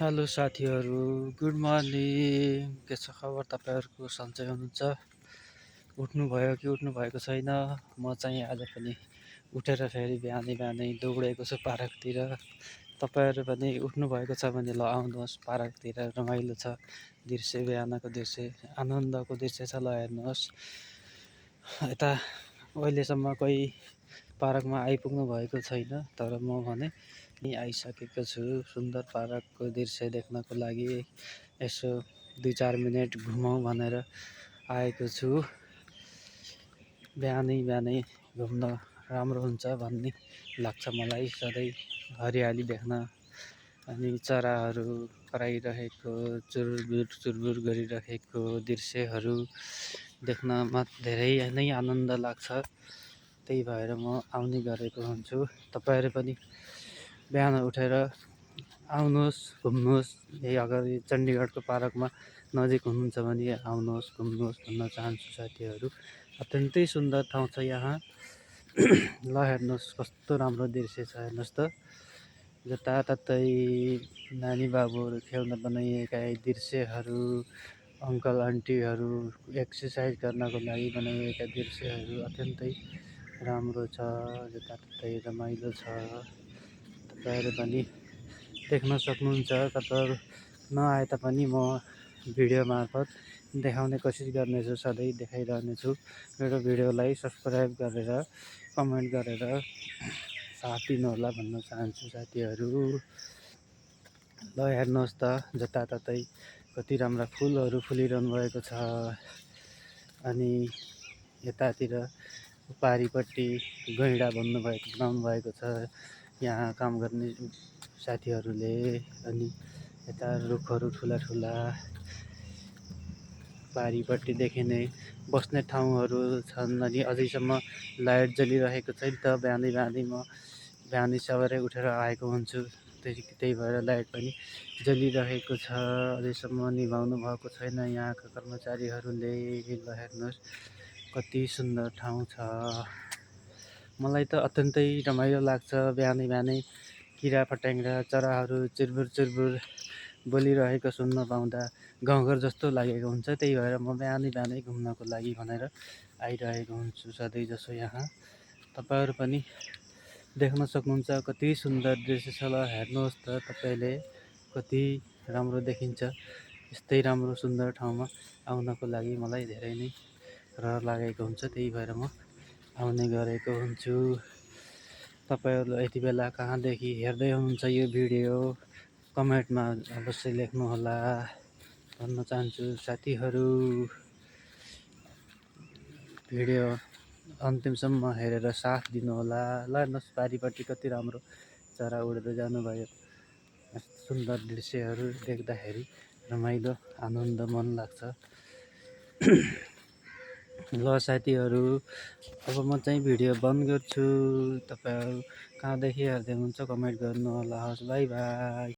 Hello साथीहरू, good morning. के छ खबर तपाईँहरूको? सन्चै हुनुहुन्छ? उठ्नुभयो कि उठ्नु भएको छैन? म चाहिँ आज पनि उठेर फेरि बिहानै बिहानै दौडेको छु पार्कतिर। तपाईँहरू पनि उठ्नुभएको छ भने ल आउनुहोस् पार्कतिर, रमाइलो छ दृश्य, बिहानको दृश्य, आनन्दको दृश्य छ। ल हेर्नुहोस्, यता अहिलेसम्म कोही पार्कमा आइपुग्नु भएको छैन, तर म भने यहीँ आइसकेको छु सुन्दर पार्कको दृश्य देख्नको लागि। यसो 2-4 मिनट घुमौँ भनेर आएको छु। बिहानै बिहानै घुम्न राम्रो हुन्छ भन्ने लाग्छ मलाई, सधैँ हरियाली देख्न, अनि चराहरू कराइरहेको, चुरबुर गरिरहेको दृश्यहरू देख्नमा धेरै नै आनन्द लाग्छ। त्यही भएर म आउने गरेको हुन्छु। तपाईँहरू पनि बिहान उठेर आउनुहोस्, घुम्नुहोस्। यही अगाडि चण्डीगढको पार्कमा नजिक हुनुहुन्छ भने आउनुहोस्, घुम्नुहोस् भन्न चाहन्छु साथीहरू। अत्यन्तै सुन्दर ठाउँ छ यहाँ। ल हेर्नुहोस् कस्तो राम्रो दृश्य छ, हेर्नुहोस् त। जताततै नानी बाबुहरू खेल्न बनाइएका दृश्यहरू, अङ्कल आन्टीहरू एक्सर्साइज गर्नको लागि बनाइएका दृश्यहरू अत्यन्तै राम्रो छ। जताततै रमाइलो छ। तपाईँहरू पनि देख्न सक्नुहुन्छ। तपाईँहरू नआए तापनि म भिडियो मार्फत देखाउने कोसिस गर्नेछु, सधैँ देखाइरहनेछु। मेरो भिडियोलाई सब्सक्राइब गरेर, कमेन्ट गरेर साथ दिनुहोला भन्न चाहन्छु साथीहरू। ल हेर्नुहोस् त, जताततै कति राम्रा फुलहरू फुलिरहनु भएको छ। अनि यतातिर पारिपट्टि गैँडा बनाउनु भएको छ यहाँ काम गर्ने साथीहरूले। अनि यता रुखहरू ठुला ठुला, पारिपट्टिदेखि नै बस्ने ठाउँहरू छन्। अनि अझैसम्म लाइट जलिरहेको छैन त। बिहानै बिहानै म बिहानै सबेरै उठेर आएको हुन्छु, त्यही भएर लाइट पनि जलिरहेको छ। अझैसम्म निभाउनु भएको छैन यहाँका कर्मचारीहरूले। ल हेर्नुहोस् कति सुन्दर ठाउँ छ। मलाई त अत्यन्तै रमाइलो लाग्छ बिहानै बिहानै किरा फट्याङ्ग्रा, चराहरू चुरबुर बोलिरहेको सुन्न पाउँदा गाउँघर जस्तो लागेको हुन्छ। त्यही भएर म बिहानै बिहानै घुम्नको लागि भनेर आइरहेको हुन्छु सधैँ जसो यहाँ। तपाईँहरू पनि देख्न सक्नुहुन्छ कति सुन्दर दृश्य छ। ल हेर्नुहोस् त तपाईँले, कति राम्रो देखिन्छ। यस्तै राम्रो सुन्दर ठाउँमा आउनको लागि मलाई धेरै नै रहर लागेको हुन्छ। त्यही भएर म आउने गरेको हुन्छु। तपाईँहरू यति बेला कहाँदेखि हेर्दै हुनुहुन्छ यो भिडियो, कमेन्टमा अवश्य लेख्नुहोला भन्न चाहन्छु साथीहरू। भिडियो अन्तिमसम्म हेरेर साथ दिनुहोला। ल हेर्नुहोस् पारिपट्टि कति राम्रो चरा उडेर जानुभयो। यस्तो सुन्दर दृश्यहरू देख्दाखेरि रमाइलो, आनन्द मन लाग्छ। ल साथीहरू, अब म चाहिँ भिडियो बन्द गर्छु। तपाईँहरू कहाँदेखि हेर्दै हुनुहुन्छ कमेन्ट गर्नुहोला। हस्, बाई बाई।